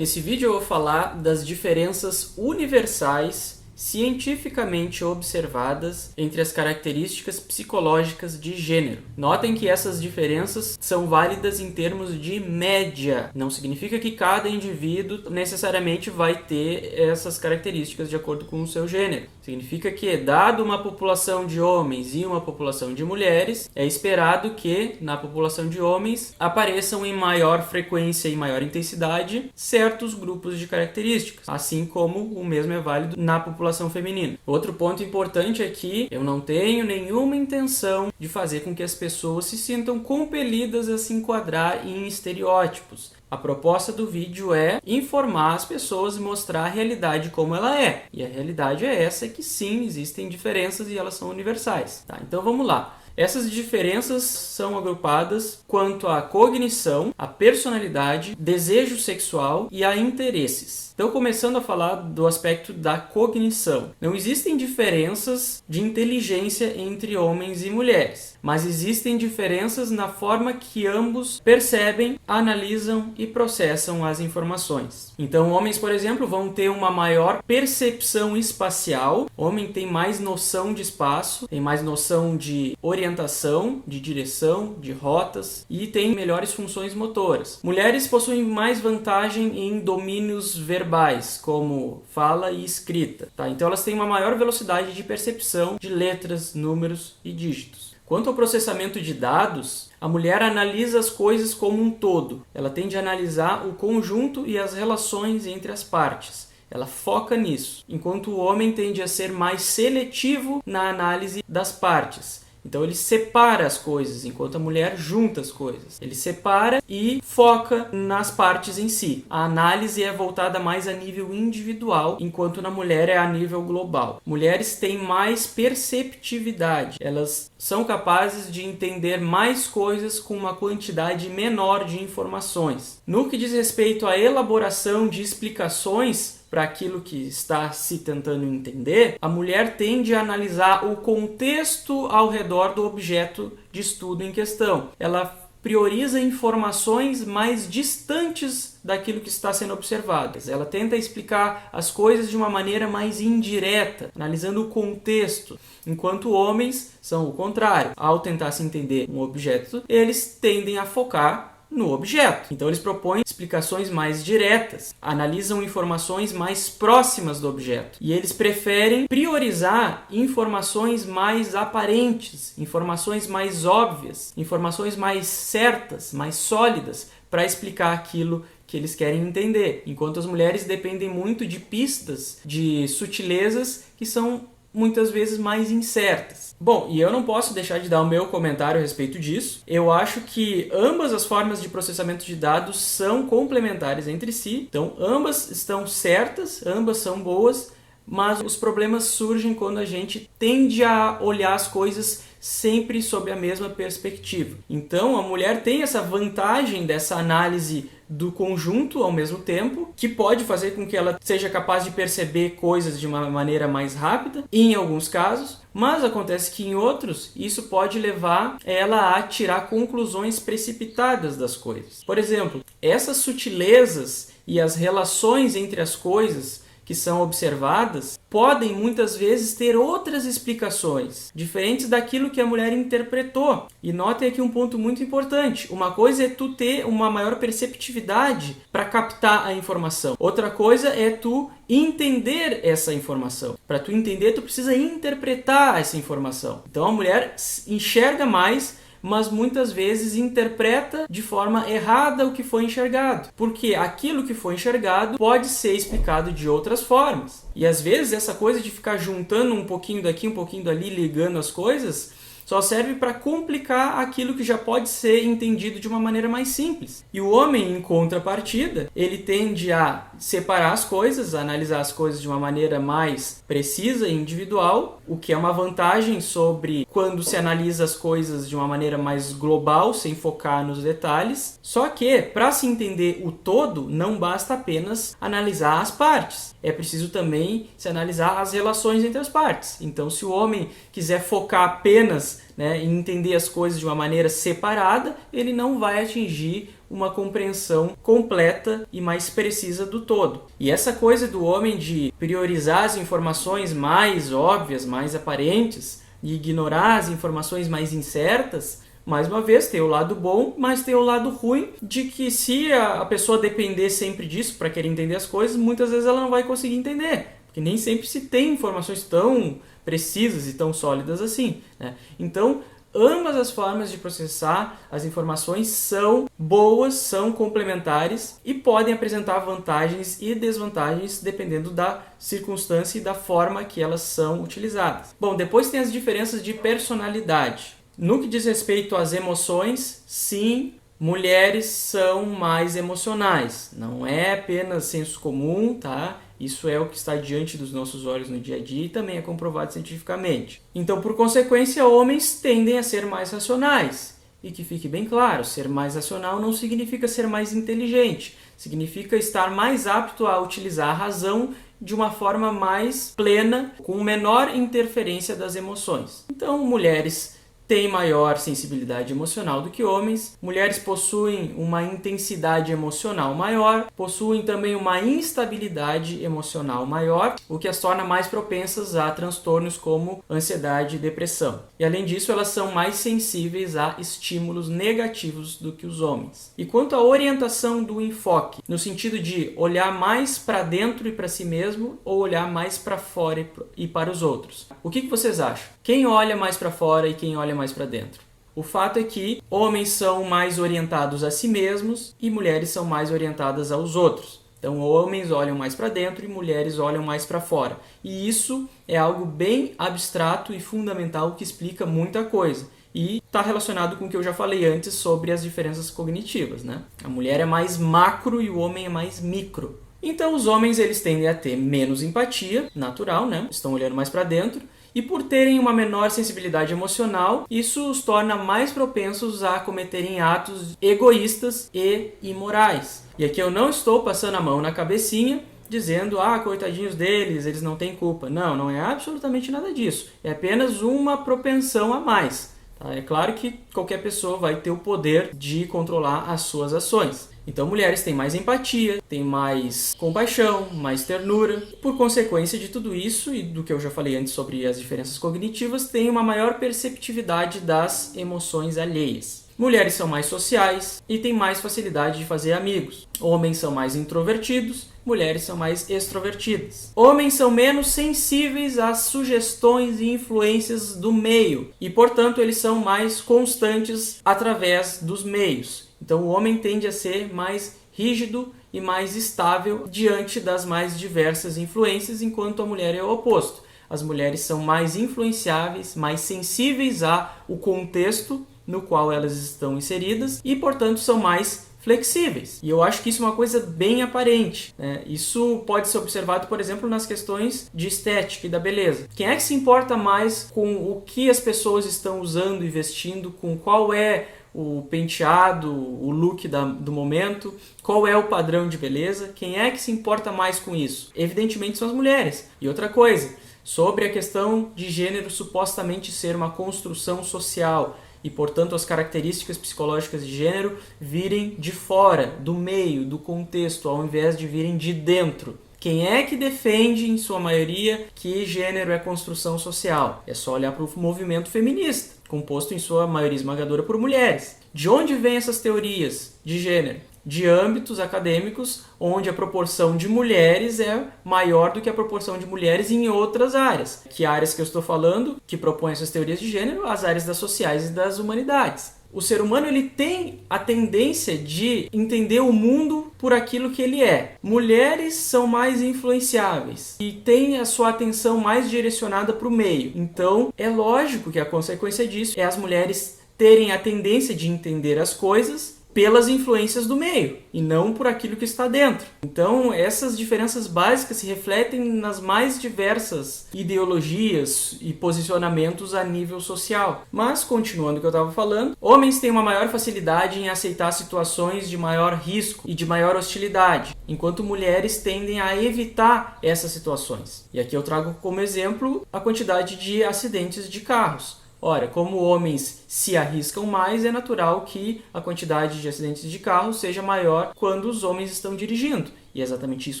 Nesse vídeo eu vou falar das diferenças universais cientificamente observadas entre as características psicológicas de gênero. Notem que essas diferenças são válidas em termos de média. Não significa que cada indivíduo necessariamente vai ter essas características de acordo com o seu gênero. Significa que, dado uma população de homens e uma população de mulheres, é esperado que, na população de homens, apareçam em maior frequência e maior intensidade certos grupos de características, assim como o mesmo é válido na população feminina. Outro ponto importante é que eu não tenho nenhuma intenção de fazer com que as pessoas se sintam compelidas a se enquadrar em estereótipos. A proposta do vídeo é informar as pessoas e mostrar a realidade como ela é. E a realidade é essa, que sim, existem diferenças e elas são universais. Tá? Então vamos lá. Essas diferenças são agrupadas quanto à cognição, à personalidade, desejo sexual e a interesses. Então, começando a falar do aspecto da cognição. Não existem diferenças de inteligência entre homens e mulheres, mas existem diferenças na forma que ambos percebem, analisam e processam as informações. Então, homens, por exemplo, vão ter uma maior percepção espacial. O homem tem mais noção de espaço, tem mais noção de orientação, de direção, de rotas e tem melhores funções motoras. Mulheres possuem mais vantagem em domínios verbais, como fala e escrita. Tá? Então elas têm uma maior velocidade de percepção de letras, números e dígitos. Quanto ao processamento de dados, a mulher analisa as coisas como um todo. Ela tende a analisar o conjunto e as relações entre as partes. Ela foca nisso, enquanto o homem tende a ser mais seletivo na análise das partes. Então ele separa as coisas, enquanto a mulher junta as coisas. Ele separa e foca nas partes em si. A análise é voltada mais a nível individual, enquanto na mulher é a nível global. Mulheres têm mais perceptividade. Elas são capazes de entender mais coisas com uma quantidade menor de informações. No que diz respeito à elaboração de explicações para aquilo que está se tentando entender, a mulher tende a analisar o contexto ao redor do objeto de estudo em questão. Ela prioriza informações mais distantes daquilo que está sendo observado. Ela tenta explicar as coisas de uma maneira mais indireta, analisando o contexto, enquanto homens são o contrário. Ao tentar se entender um objeto, eles tendem a focar no objeto. Então eles propõem explicações mais diretas, analisam informações mais próximas do objeto e eles preferem priorizar informações mais aparentes, informações mais óbvias, informações mais certas, mais sólidas para explicar aquilo que eles querem entender, enquanto as mulheres dependem muito de pistas, de sutilezas que são muitas vezes mais incertas. Bom, e eu não posso deixar de dar o meu comentário a respeito disso. Eu acho que ambas as formas de processamento de dados são complementares entre si. Então, ambas estão certas, ambas são boas, mas os problemas surgem quando a gente tende a olhar as coisas sempre sob a mesma perspectiva. Então, a mulher tem essa vantagem dessa análise do conjunto ao mesmo tempo, que pode fazer com que ela seja capaz de perceber coisas de uma maneira mais rápida, em alguns casos, mas acontece que em outros isso pode levar ela a tirar conclusões precipitadas das coisas. Por exemplo, essas sutilezas e as relações entre as coisas que são observadas podem muitas vezes ter outras explicações, diferentes daquilo que a mulher interpretou. E notem aqui um ponto muito importante. Uma coisa é tu ter uma maior perceptividade para captar a informação. Outra coisa é tu entender essa informação. Para tu entender, tu precisa interpretar essa informação. Então a mulher enxerga mais, mas muitas vezes interpreta de forma errada o que foi enxergado. Porque aquilo que foi enxergado pode ser explicado de outras formas. E às vezes essa coisa de ficar juntando um pouquinho daqui, um pouquinho dali, ligando as coisas, só serve para complicar aquilo que já pode ser entendido de uma maneira mais simples. E o homem, em contrapartida, ele tende a separar as coisas, a analisar as coisas de uma maneira mais precisa e individual, o que é uma vantagem sobre quando se analisa as coisas de uma maneira mais global, sem focar nos detalhes. Só que, para se entender o todo, não basta apenas analisar as partes. É preciso também se analisar as relações entre as partes. Então, se o homem quiser focar apenas, em entender as coisas de uma maneira separada, ele não vai atingir uma compreensão completa e mais precisa do todo. E essa coisa do homem de priorizar as informações mais óbvias, mais aparentes, e ignorar as informações mais incertas, mais uma vez, tem o lado bom, mas tem o lado ruim de que se a pessoa depender sempre disso para querer entender as coisas, muitas vezes ela não vai conseguir entender, porque nem sempre se tem informações tão precisas e tão sólidas assim, né? Então, ambas as formas de processar as informações são boas, são complementares e podem apresentar vantagens e desvantagens dependendo da circunstância e da forma que elas são utilizadas. Bom, depois tem as diferenças de personalidade. No que diz respeito às emoções, sim, mulheres são mais emocionais. Não é apenas senso comum, tá? Isso é o que está diante dos nossos olhos no dia a dia e também é comprovado cientificamente. Então, por consequência, homens tendem a ser mais racionais. E que fique bem claro, ser mais racional não significa ser mais inteligente. Significa estar mais apto a utilizar a razão de uma forma mais plena, com menor interferência das emoções. Então, mulheres têm maior sensibilidade emocional do que homens, mulheres possuem uma intensidade emocional maior, possuem também uma instabilidade emocional maior, o que as torna mais propensas a transtornos como ansiedade e depressão. E além disso, elas são mais sensíveis a estímulos negativos do que os homens. E quanto à orientação do enfoque, no sentido de olhar mais para dentro e para si mesmo, ou olhar mais para fora e para os outros. O que vocês acham? Quem olha mais para fora e quem olha mais para dentro? O fato é que homens são mais orientados a si mesmos e mulheres são mais orientadas aos outros. Então, homens olham mais para dentro e mulheres olham mais para fora. E isso é algo bem abstrato e fundamental que explica muita coisa. E está relacionado com o que eu já falei antes sobre as diferenças cognitivas, né? A mulher é mais macro e o homem é mais micro. Então, os homens eles tendem a ter menos empatia, natural, né? Estão olhando mais para dentro. E por terem uma menor sensibilidade emocional, isso os torna mais propensos a cometerem atos egoístas e imorais. E aqui eu não estou passando a mão na cabecinha, dizendo, coitadinhos deles, eles não têm culpa. Não, não é absolutamente nada disso. É apenas uma propensão a mais. Tá? É claro que qualquer pessoa vai ter o poder de controlar as suas ações. Então, mulheres têm mais empatia, têm mais compaixão, mais ternura. Por consequência de tudo isso e do que eu já falei antes sobre as diferenças cognitivas, têm uma maior perceptividade das emoções alheias. Mulheres são mais sociais e têm mais facilidade de fazer amigos. Homens são mais introvertidos, mulheres são mais extrovertidas. Homens são menos sensíveis às sugestões e influências do meio e, portanto, eles são mais constantes através dos meios. Então, o homem tende a ser mais rígido e mais estável diante das mais diversas influências, enquanto a mulher é o oposto. As mulheres são mais influenciáveis, mais sensíveis ao contexto no qual elas estão inseridas e, portanto, são mais flexíveis. E eu acho que isso é uma coisa bem aparente, né? Isso pode ser observado, por exemplo, nas questões de estética e da beleza. Quem é que se importa mais com o que as pessoas estão usando e vestindo, com qual é o penteado, o look do momento, qual é o padrão de beleza? Quem é que se importa mais com isso? Evidentemente são as mulheres. E outra coisa, sobre a questão de gênero supostamente ser uma construção social e, portanto, as características psicológicas de gênero virem de fora, do meio, do contexto, ao invés de virem de dentro. Quem é que defende, em sua maioria, que gênero é construção social? É só olhar para o movimento feminista, composto em sua maioria esmagadora por mulheres. De onde vêm essas teorias de gênero? De âmbitos acadêmicos onde a proporção de mulheres é maior do que a proporção de mulheres em outras áreas. Que áreas que eu estou falando, que propõem essas teorias de gênero? As áreas das sociais e das humanidades. O ser humano ele tem a tendência de entender o mundo por aquilo que ele é. Mulheres são mais influenciáveis e têm a sua atenção mais direcionada para o meio. Então, é lógico que a consequência disso é as mulheres terem a tendência de entender as coisas pelas influências do meio e não por aquilo que está dentro. Então, essas diferenças básicas se refletem nas mais diversas ideologias e posicionamentos a nível social. Mas, continuando o que eu estava falando, homens têm uma maior facilidade em aceitar situações de maior risco e de maior hostilidade, enquanto mulheres tendem a evitar essas situações. E aqui eu trago como exemplo a quantidade de acidentes de carros. Ora, como homens se arriscam mais, é natural que a quantidade de acidentes de carro seja maior quando os homens estão dirigindo. E é exatamente isso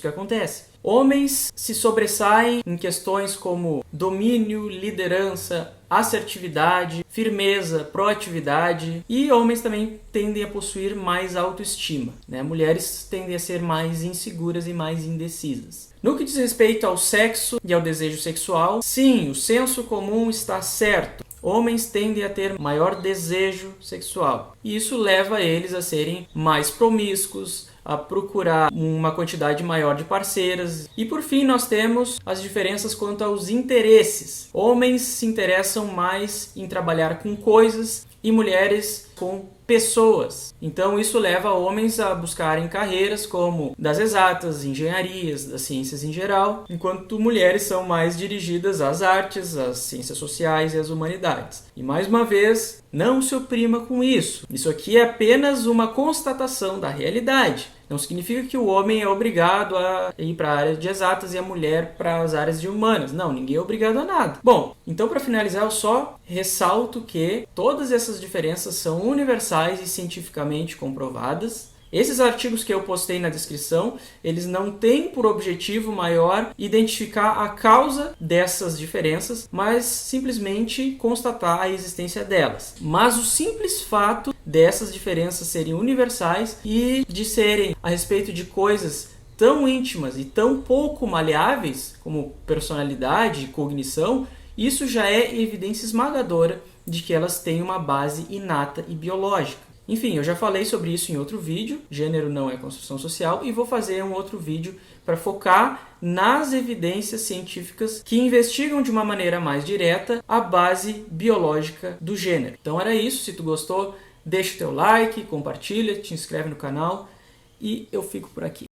que acontece. Homens se sobressaem em questões como domínio, liderança, assertividade, firmeza, proatividade, e homens também tendem a possuir mais autoestima, né? Mulheres tendem a ser mais inseguras e mais indecisas. No que diz respeito ao sexo e ao desejo sexual, sim, o senso comum está certo. Homens tendem a ter maior desejo sexual, e isso leva eles a serem mais promíscuos, a procurar uma quantidade maior de parceiras. E por fim nós temos as diferenças quanto aos interesses. Homens se interessam mais em trabalhar com coisas e mulheres com pessoas. Então isso leva homens a buscarem carreiras como das exatas, engenharias, das ciências em geral, enquanto mulheres são mais dirigidas às artes, às ciências sociais e às humanidades. E mais uma vez, não se oprima com isso. Isso aqui é apenas uma constatação da realidade. Não significa que o homem é obrigado a ir para a área de exatas e a mulher para as áreas de humanas. Não, ninguém é obrigado a nada. Bom, então para finalizar eu só ressalto que todas essas diferenças são universais e cientificamente comprovadas. Esses artigos que eu postei na descrição, eles não têm por objetivo maior identificar a causa dessas diferenças, mas simplesmente constatar a existência delas. Mas o simples fato dessas diferenças serem universais e de serem a respeito de coisas tão íntimas e tão pouco maleáveis, como personalidade e cognição, isso já é evidência esmagadora de que elas têm uma base inata e biológica. Enfim, eu já falei sobre isso em outro vídeo, gênero não é construção social, e vou fazer um outro vídeo para focar nas evidências científicas que investigam de uma maneira mais direta a base biológica do gênero. Então era isso, se tu gostou, deixa o teu like, compartilha, te inscreve no canal e eu fico por aqui.